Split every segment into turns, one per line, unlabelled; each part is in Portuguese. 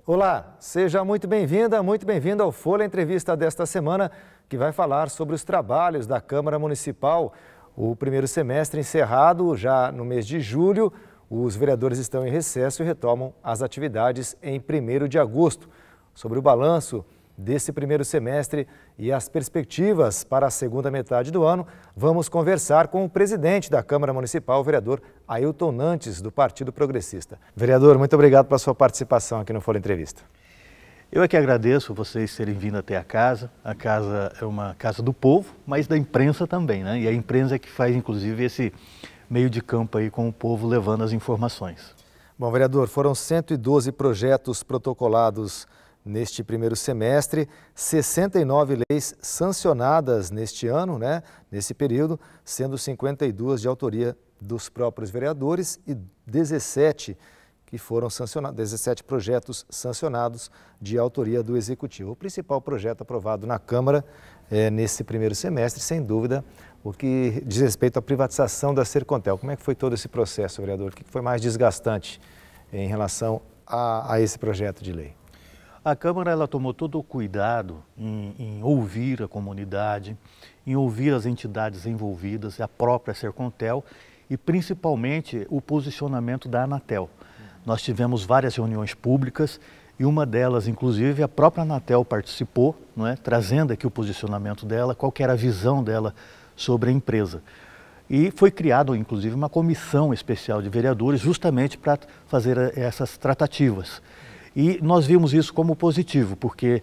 Olá, seja muito bem-vinda, muito bem-vindo ao Folha Entrevista desta semana, que vai falar sobre os trabalhos da Câmara Municipal. O primeiro semestre encerrado já no mês de julho, os vereadores estão em recesso e retomam as atividades em 1º de agosto. Sobre o balanço desse primeiro semestre e as perspectivas para a segunda metade do ano, vamos conversar com o presidente da Câmara Municipal, o vereador Ailton Nantes, do Partido Progressista. Vereador, muito obrigado pela sua participação aqui no Folha Entrevista.
Eu é que agradeço vocês terem vindo até a casa. A casa é uma casa do povo, mas da imprensa também, né? E a imprensa é que faz, inclusive, esse meio de campo aí com o povo levando as informações.
Bom, vereador, foram 112 projetos protocolados neste primeiro semestre, 69 leis sancionadas neste ano, nesse período, sendo 52 de autoria dos próprios vereadores e 17 que foram sancionados, 17 projetos sancionados de autoria do Executivo. O principal projeto aprovado na Câmara nesse primeiro semestre, sem dúvida, o que diz respeito à privatização da Sercontel. Como é que foi todo esse processo, vereador? O que foi mais desgastante em relação a esse projeto de lei?
A Câmara ela tomou todo o cuidado em ouvir a comunidade, em ouvir as entidades envolvidas, a própria Sercontel e principalmente o posicionamento da Anatel. Nós tivemos várias reuniões públicas e uma delas, inclusive, a própria Anatel participou, trazendo aqui o posicionamento dela, qual que era a visão dela sobre a empresa. E foi criada, inclusive, uma comissão especial de vereadores justamente para fazer essas tratativas. E nós vimos isso como positivo, porque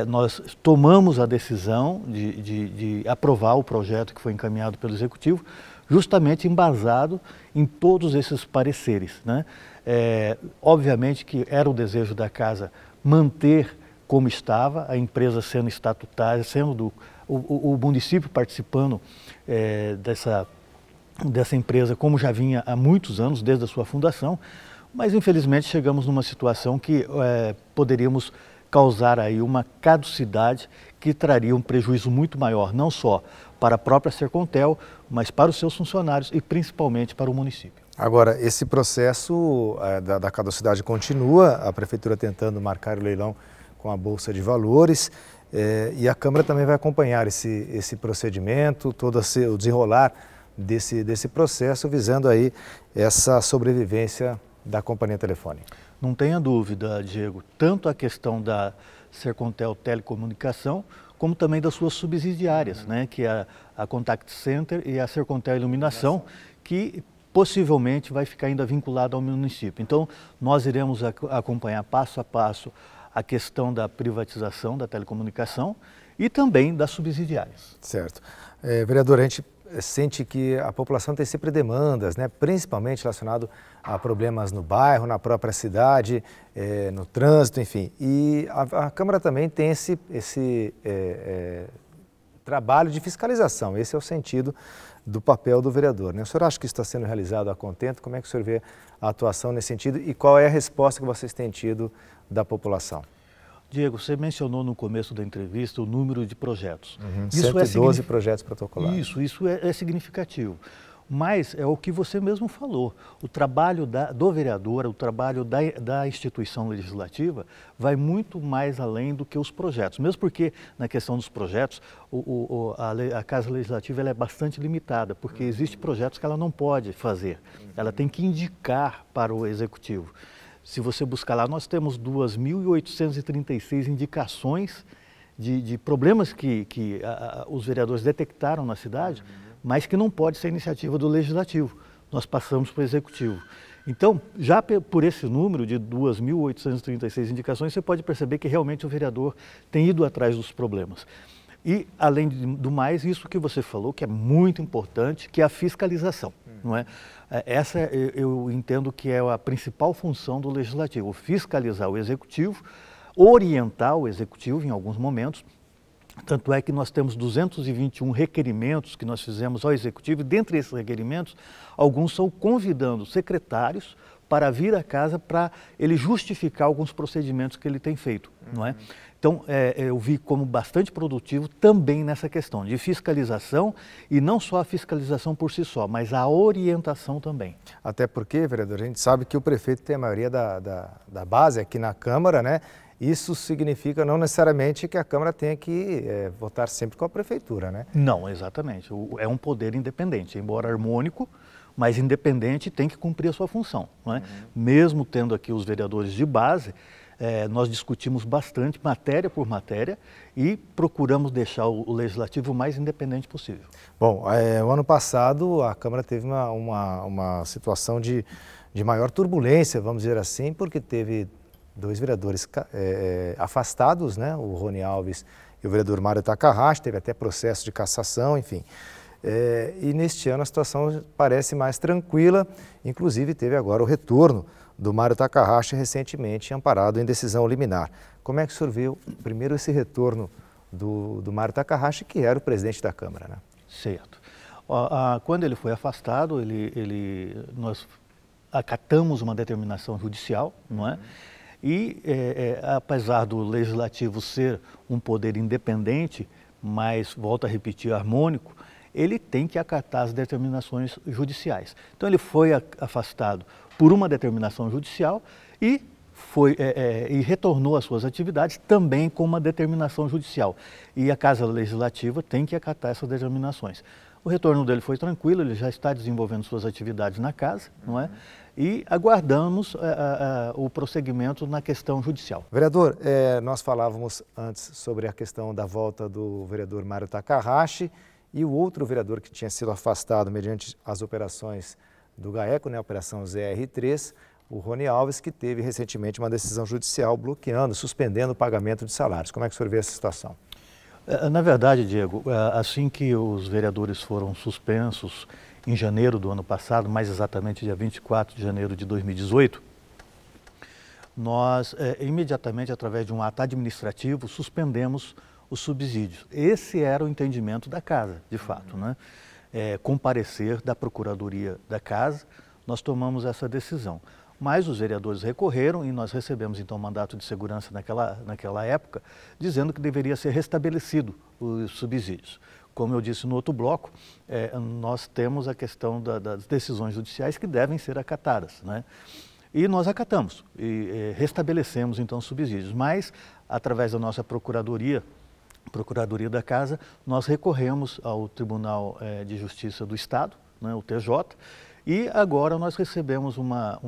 nós tomamos a decisão de aprovar o projeto que foi encaminhado pelo Executivo, justamente embasado em todos esses pareceres, obviamente que era o desejo da Casa manter como estava, a empresa sendo estatutária, sendo o município participando dessa empresa como já vinha há muitos anos, desde a sua fundação, mas infelizmente chegamos numa situação que poderíamos causar aí uma caducidade que traria um prejuízo muito maior, não só para a própria Sercontel, mas para os seus funcionários e principalmente para o município.
Agora, esse processo da caducidade continua, a Prefeitura tentando marcar o leilão com a Bolsa de Valores e a Câmara também vai acompanhar esse procedimento, todo o desenrolar desse processo, visando aí essa sobrevivência da companhia telefônica.
Não tenha dúvida, Diego, tanto a questão da Sercontel Telecomunicação, como também das suas subsidiárias, que é a Contact Center e a Sercontel Iluminação, que possivelmente vai ficar ainda vinculada ao município. Então, nós iremos acompanhar passo a passo a questão da privatização da telecomunicação e também das subsidiárias.
Certo. Vereador, a gente sente que a população tem sempre demandas, principalmente relacionado a problemas no bairro, na própria cidade, no trânsito, enfim. E a Câmara também tem esse trabalho de fiscalização, esse é o sentido do papel do vereador. O senhor acha que isso está sendo realizado a contento? Como é que o senhor vê a atuação nesse sentido e qual é a resposta que vocês têm tido da população?
Diego, você mencionou no começo da entrevista o número de projetos.
112 projetos protocolados.
Isso é significativo. Mas é o que você mesmo falou, o trabalho do vereador, o trabalho da instituição legislativa vai muito mais além do que os projetos. Mesmo porque na questão dos projetos, a Casa Legislativa ela é bastante limitada, porque existem projetos que ela não pode fazer, ela tem que indicar para o Executivo. Se você buscar lá, nós temos 2.836 indicações de problemas que os vereadores detectaram na cidade, mas que não pode ser iniciativa do Legislativo. Nós passamos para o Executivo. Então, já por esse número de 2.836 indicações, você pode perceber que realmente o vereador tem ido atrás dos problemas. E, além do mais, isso que você falou, que é muito importante, que é a fiscalização, não é? Essa eu entendo que é a principal função do Legislativo, fiscalizar o Executivo, orientar o Executivo em alguns momentos. Tanto é que nós temos 221 requerimentos que nós fizemos ao Executivo, e dentre esses requerimentos, alguns são convidando secretários para vir à casa para ele justificar alguns procedimentos que ele tem feito, não é? Então, eu vi como bastante produtivo também nessa questão de fiscalização, e não só a fiscalização por si só, mas a orientação também.
Até porque, vereador, a gente sabe que o prefeito tem a maioria da base aqui na Câmara, né? Isso significa não necessariamente que a Câmara tenha que votar sempre com a Prefeitura, né?
Não, exatamente. É um poder independente, embora harmônico, mas independente, tem que cumprir a sua função, não é? Mesmo tendo aqui os vereadores de base, nós discutimos bastante, matéria por matéria, e procuramos deixar o Legislativo o mais independente possível.
Bom, o ano passado a Câmara teve uma situação de maior turbulência, vamos dizer assim, porque teve dois vereadores afastados, né? O Rony Alves e o vereador Mário Takahashi, teve até processo de cassação, enfim. E neste ano a situação parece mais tranquila, inclusive teve agora o retorno do Mário Takahashi, recentemente amparado em decisão liminar. Como é que o senhor viu primeiro esse retorno do Mário Takahashi, que era o presidente da Câmara, né?
Certo. Quando ele foi afastado, nós acatamos uma determinação judicial, não é? E apesar do Legislativo ser um poder independente, mas, volto a repetir, harmônico, ele tem que acatar as determinações judiciais. Então ele foi afastado por uma determinação judicial e retornou às suas atividades também com uma determinação judicial. E a Casa Legislativa tem que acatar essas determinações. O retorno dele foi tranquilo, ele já está desenvolvendo suas atividades na casa, não é? E aguardamos o prosseguimento na questão judicial.
Vereador, nós falávamos antes sobre a questão da volta do vereador Mário Takahashi e o outro vereador que tinha sido afastado mediante as operações do GAECO, né, a Operação ZR3, o Rony Alves, que teve recentemente uma decisão judicial bloqueando, suspendendo o pagamento de salários. Como é que o senhor vê essa situação?
Na verdade, Diego, assim que os vereadores foram suspensos em janeiro do ano passado, mais exatamente dia 24 de janeiro de 2018, nós imediatamente, através de um ato administrativo, suspendemos os subsídios. Esse era o entendimento da Casa, de fato, né? Com parecer da Procuradoria da Casa, nós tomamos essa decisão. Mas os vereadores recorreram e nós recebemos então mandato de segurança naquela época, dizendo que deveria ser restabelecido os subsídios. Como eu disse no outro bloco, nós temos a questão das decisões judiciais que devem ser acatadas, né? E nós acatamos e restabelecemos então os subsídios, mas através da nossa Procuradoria da Casa, nós recorremos ao Tribunal de Justiça do Estado, né, o TJ, e agora nós recebemos uma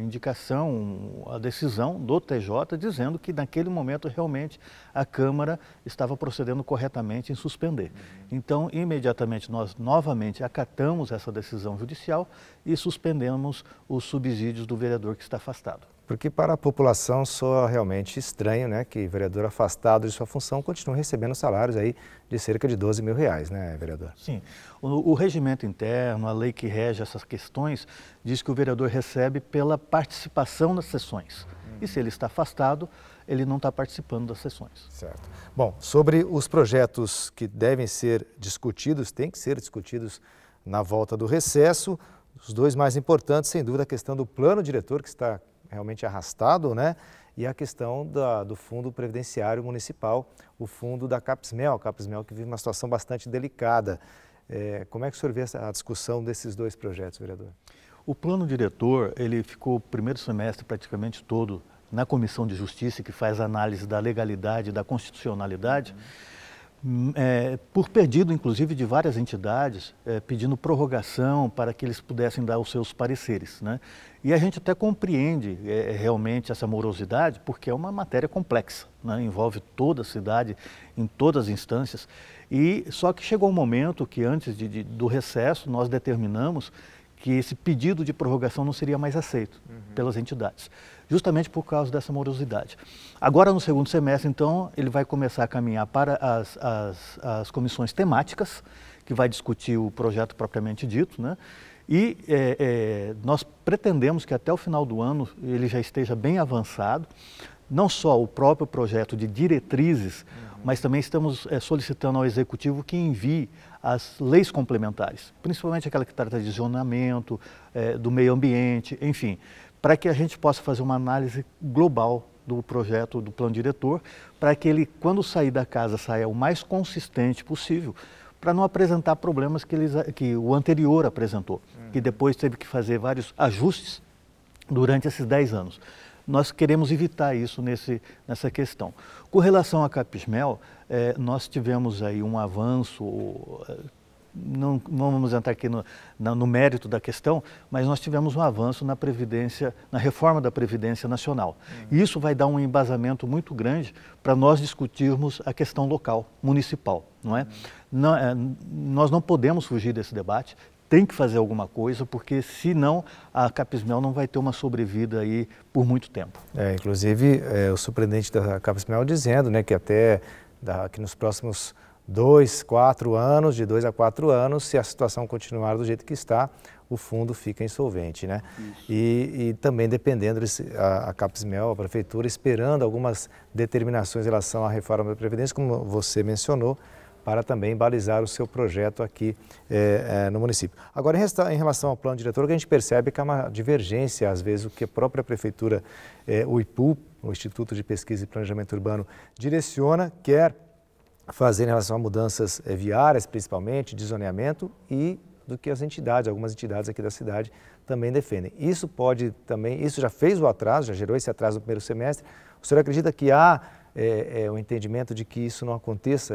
indicação, a decisão do TJ, dizendo que naquele momento realmente a Câmara estava procedendo corretamente em suspender. Então, imediatamente nós novamente acatamos essa decisão judicial e suspendemos os subsídios do vereador que está afastado.
Porque para a população soa realmente estranho, né, que vereador afastado de sua função continue recebendo salários aí de cerca de 12 mil reais, né, vereador?
Sim. O regimento interno, a lei que rege essas questões, diz que o vereador recebe pela participação nas sessões. E se ele está afastado, ele não está participando das sessões.
Certo. Bom, sobre os projetos que devem ser discutidos, tem que ser discutidos na volta do recesso, os dois mais importantes, sem dúvida, a questão do plano diretor, que está realmente arrastado, né? E a questão do Fundo Previdenciário Municipal, o fundo da Capsmel que vive uma situação bastante delicada. Como é que o senhor vê a discussão desses dois projetos, vereador?
O plano diretor, ele ficou o primeiro semestre praticamente todo na Comissão de Justiça, que faz análise da legalidade e da constitucionalidade, por pedido, inclusive, de várias entidades, pedindo prorrogação para que eles pudessem dar os seus pareceres, né? E a gente até compreende realmente essa morosidade, porque é uma matéria complexa, né? Envolve toda a cidade, em todas as instâncias, e só que chegou um momento que antes do recesso nós determinamos que esse pedido de prorrogação não seria mais aceito pelas entidades, justamente por causa dessa morosidade. Agora, no segundo semestre, então, ele vai começar a caminhar para as comissões temáticas, que vai discutir o projeto propriamente dito, né? E nós pretendemos que até o final do ano ele já esteja bem avançado, não só o próprio projeto de diretrizes, mas também estamos solicitando ao Executivo que envie as leis complementares, principalmente aquela que trata de zonamento, do meio ambiente, enfim, para que a gente possa fazer uma análise global do projeto, do plano diretor, para que ele, quando sair da casa, saia o mais consistente possível, para não apresentar problemas que o anterior apresentou, que depois teve que fazer vários ajustes durante esses 10 anos. Nós queremos evitar isso nessa questão. Com relação à Capismel, nós tivemos aí um avanço, não vamos entrar aqui no mérito da questão, mas nós tivemos um avanço na Previdência, na reforma da Previdência Nacional. E isso vai dar um embasamento muito grande para nós discutirmos a questão local, municipal, não é? Nós não podemos fugir desse debate, tem que fazer alguma coisa, porque senão a Capismel não vai ter uma sobrevida aí por muito tempo.
Inclusive, o superintendente da Capismel dizendo, né, que até que nos próximos 4 anos, de 2 a 4 anos, se a situação continuar do jeito que está, o fundo fica insolvente, né? E também dependendo, a Capismel, a Prefeitura, esperando algumas determinações em relação à reforma da Previdência, como você mencionou, para também balizar o seu projeto aqui no município. Agora, em relação ao plano diretor, o que a gente percebe é que há uma divergência, às vezes, o que a própria Prefeitura, o IPU, o Instituto de Pesquisa e Planejamento Urbano, direciona, quer fazer em relação a mudanças viárias, principalmente, de zoneamento, e do que as entidades, algumas entidades aqui da cidade também defendem. Isso já fez o atraso, já gerou esse atraso no primeiro semestre. O senhor acredita que há o entendimento de que isso não aconteça,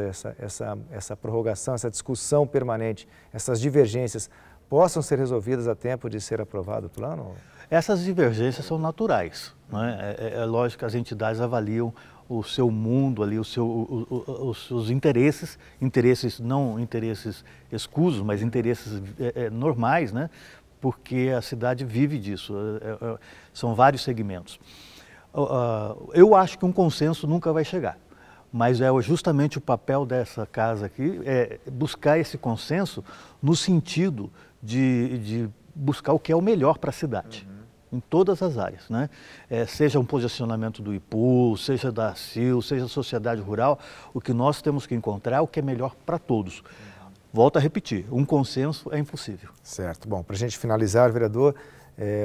essa prorrogação, essa discussão permanente, essas divergências possam ser resolvidas a tempo de ser aprovado o plano?
Essas divergências são naturais, né? É lógico que as entidades avaliam o seu mundo ali, os seus interesses, não interesses escusos, mas interesses normais, né? Porque a cidade vive disso, são vários segmentos. Eu acho que um consenso nunca vai chegar, mas é justamente o papel dessa casa aqui, buscar esse consenso no sentido de buscar o que é o melhor para a cidade. Em todas as áreas, né? Seja um posicionamento do IPU, seja da CIL, seja da sociedade rural, o que nós temos que encontrar é o que é melhor para todos. Volto a repetir, um consenso é impossível.
Certo. Bom, para a gente finalizar, vereador,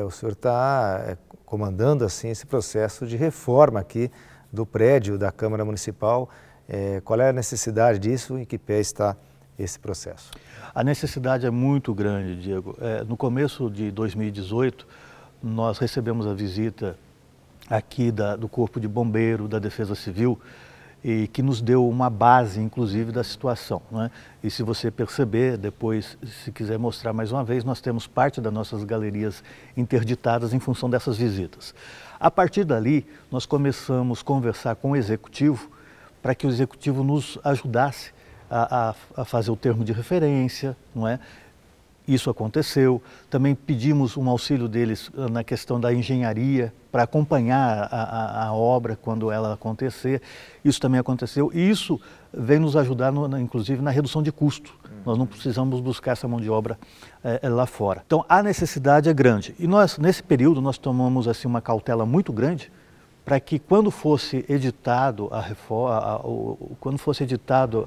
o senhor está comandando assim esse processo de reforma aqui do prédio da Câmara Municipal. Qual é a necessidade disso e em que pé está esse processo?
A necessidade é muito grande, Diego. No começo de 2018, nós recebemos a visita aqui do Corpo de Bombeiro, da Defesa Civil, e que nos deu uma base, inclusive, da situação, né? E se você perceber, depois, se quiser mostrar mais uma vez, nós temos parte das nossas galerias interditadas em função dessas visitas. A partir dali, nós começamos a conversar com o Executivo, para que o Executivo nos ajudasse a fazer o termo de referência, não é? Isso aconteceu. Também pedimos um auxílio deles na questão da engenharia para acompanhar a obra quando ela acontecer. Isso também aconteceu e isso vem nos ajudar, inclusive, na redução de custo. Nós não precisamos buscar essa mão de obra lá fora. Então, a necessidade é grande. E nós, nesse período, nós tomamos assim, uma cautela muito grande para que quando fosse editado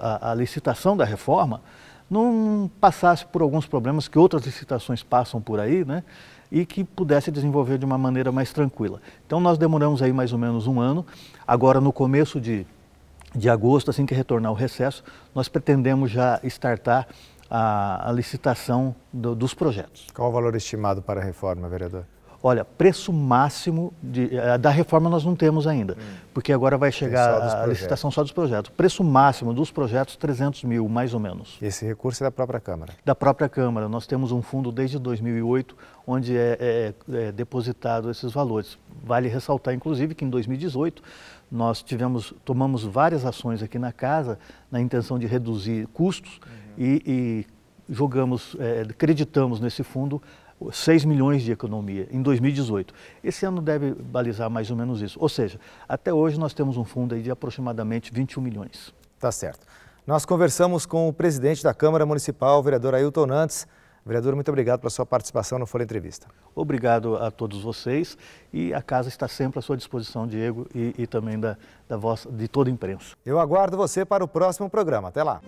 a licitação da reforma, não passasse por alguns problemas que outras licitações passam por aí, né? E que pudesse desenvolver de uma maneira mais tranquila. Então nós demoramos aí mais ou menos um ano. Agora no começo de agosto, assim que retornar o recesso, nós pretendemos já startar a licitação dos projetos.
Qual o valor estimado para a reforma, vereador?
Olha, preço máximo da reforma nós não temos ainda, porque agora vai chegar a licitação só dos projetos. Preço máximo dos projetos, 300 mil, mais ou menos.
E esse recurso é da própria Câmara?
Da própria Câmara. Nós temos um fundo desde 2008, onde é depositado esses valores. Vale ressaltar, inclusive, que em 2018 nós tomamos várias ações aqui na casa, na intenção de reduzir custos e acreditamos nesse fundo 6 milhões de economia em 2018. Esse ano deve balizar mais ou menos isso. Ou seja, até hoje nós temos um fundo aí de aproximadamente 21 milhões.
Tá certo. Nós conversamos com o presidente da Câmara Municipal, o vereador Ailton Nantes. Vereador, muito obrigado pela sua participação no Folha Entrevista.
Obrigado a todos vocês e a casa está sempre à sua disposição, Diego, e também de toda a imprensa.
Eu aguardo você para o próximo programa. Até lá.